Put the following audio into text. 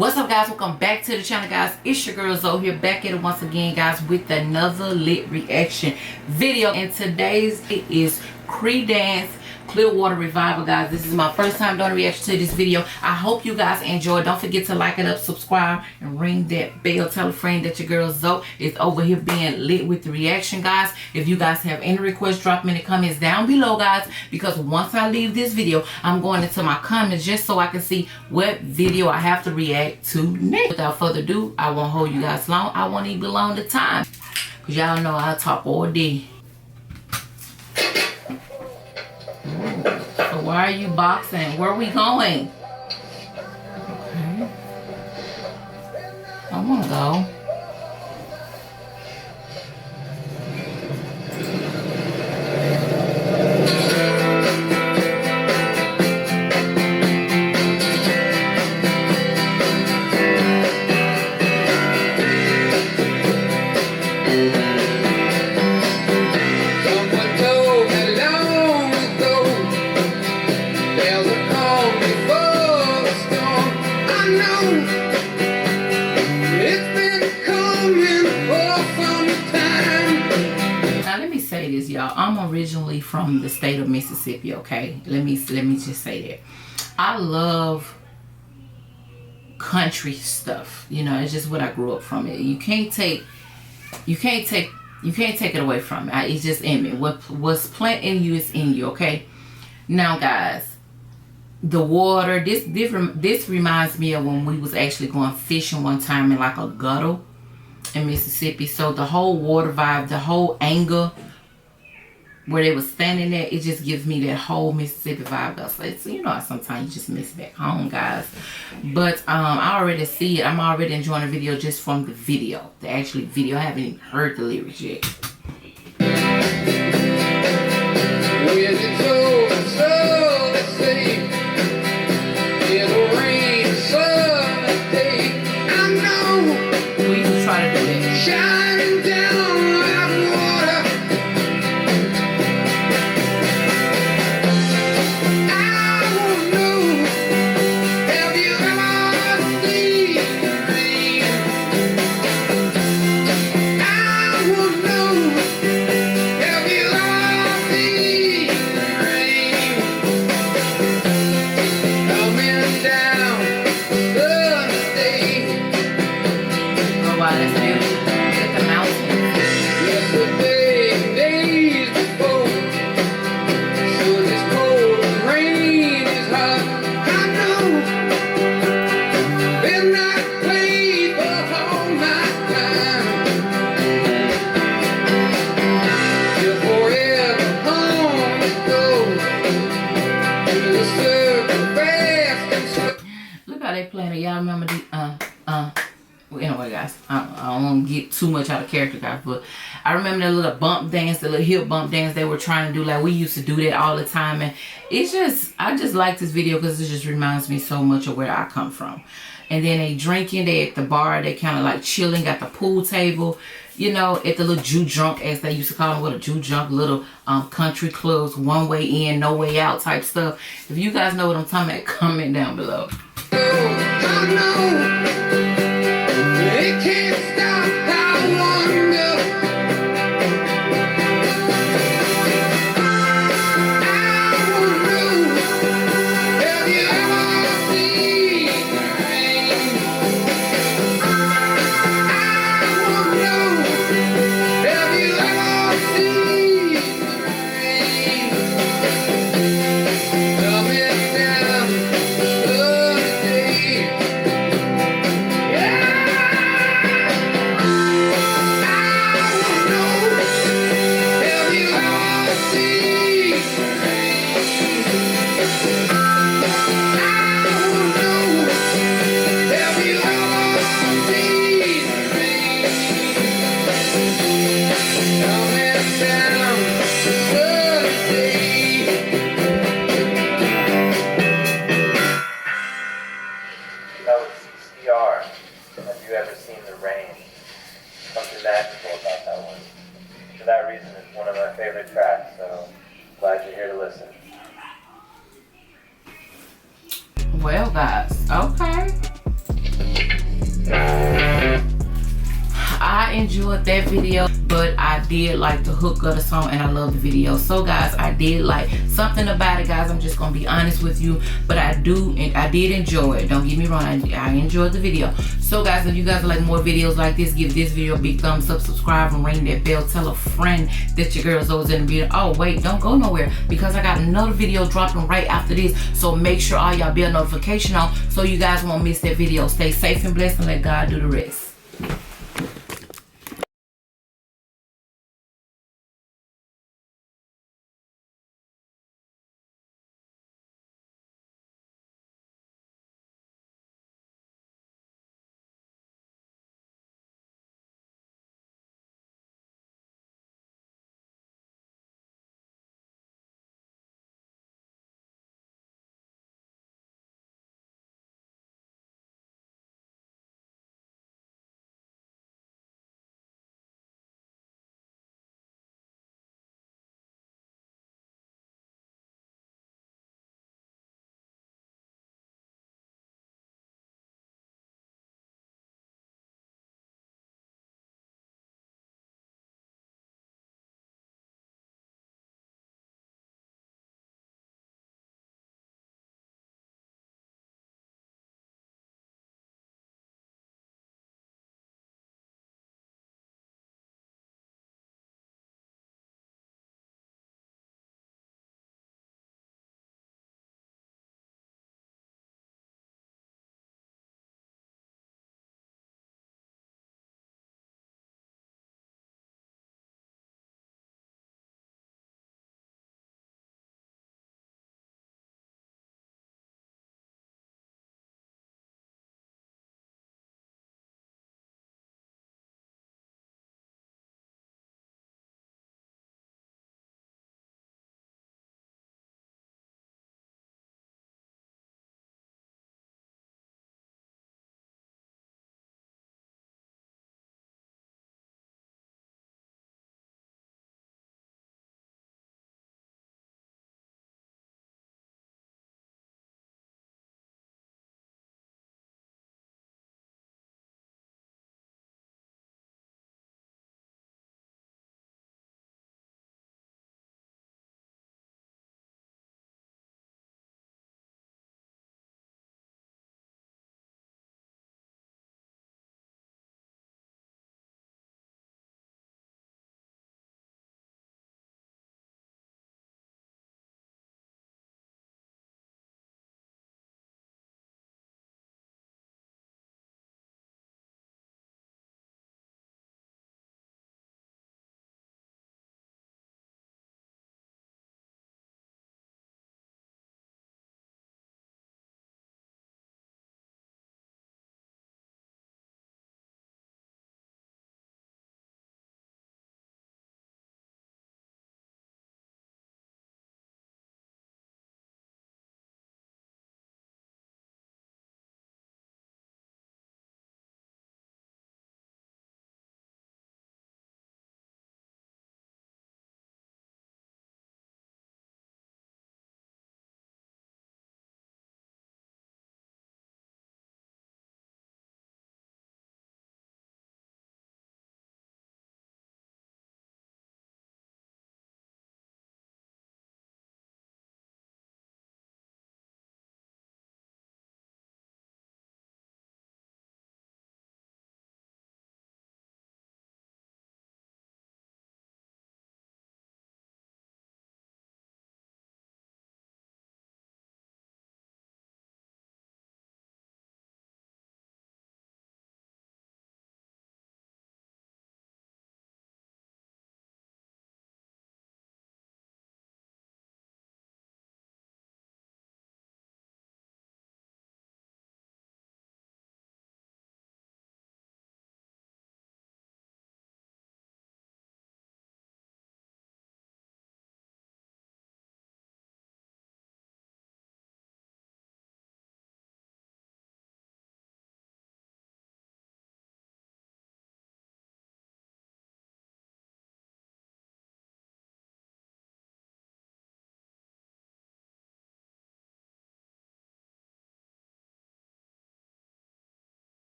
What's up, guys? Welcome back to the channel, guys. It's your girl Zoe here, back at it once again, guys, with another lit reaction video. And today's is Creedence Clearwater Revival, guys. This is my first time doing a reaction to this video. I hope you guys enjoy. Don't forget to like it up, subscribe, and ring that bell. Tell a friend that your girl Zoe is over here being lit with the reaction, guys. If you guys have any requests, drop them in the comments down below, guys, because once I leave this video, I'm going into my comments just so I can see what video I have to react to next. Without further ado, I won't hold you guys long. I won't even belong to time, because y'all know I talk all day. So why are you boxing? Where are we going? Okay. I want to go. Y'all, I'm originally from the state of Mississippi. Okay, let me just say that I love country stuff. You know, it's just what I grew up from. It you can't take it away from me. It's just in me. What's plant in you is in you. Okay, now guys, the water, this reminds me of when we was actually going fishing one time in like a gutter in Mississippi. So the whole water vibe, the whole angle where they was standing there, it just gives me that whole Mississippi vibe. So you know, sometimes you just miss back home, guys. But I already see it. I'm already enjoying the video just from the video, the actual video. I haven't even heard the lyrics yet. We just try to do that. Shining down. Y'all remember the well, anyway, guys, I don't want to get too much out of character, guys, but I remember that little bump dance, the little hip bump dance they were trying to do. Like, we used to do that all the time, and it's just, I just like this video because it just reminds me so much of where I come from. And then they drinking, they at the bar, they kind of like chilling at the pool table, you know, at the little Jew drunk, as they used to call them, what a Jew drunk, little country clubs, one way in, no way out type stuff. If you guys know what I'm talking about, comment down below. I know it can't stop. I wonder. I won't know. Have you ever seen rain? I won't know. Have you ever seen rain? Coming down. Have you ever seen the rain? Something magical about that one. For that reason, it's one of my favorite tracks, so glad you're here to listen. Well, guys, okay. I enjoyed that video, but I did like the hook of the song and I love the video. So guys, I did like something about it, guys. I'm just gonna be honest with you, but I did enjoy it. Don't get me wrong, I enjoyed the video. So guys, if you guys like more videos like this, give this video a big thumbs up, subscribe, and ring that bell. Tell a friend that your girl's always in the video. Oh wait, don't go nowhere, because I got another video dropping right after this. So make sure all y'all bell notification on so you guys won't miss that video. Stay safe and blessed and let God do the rest.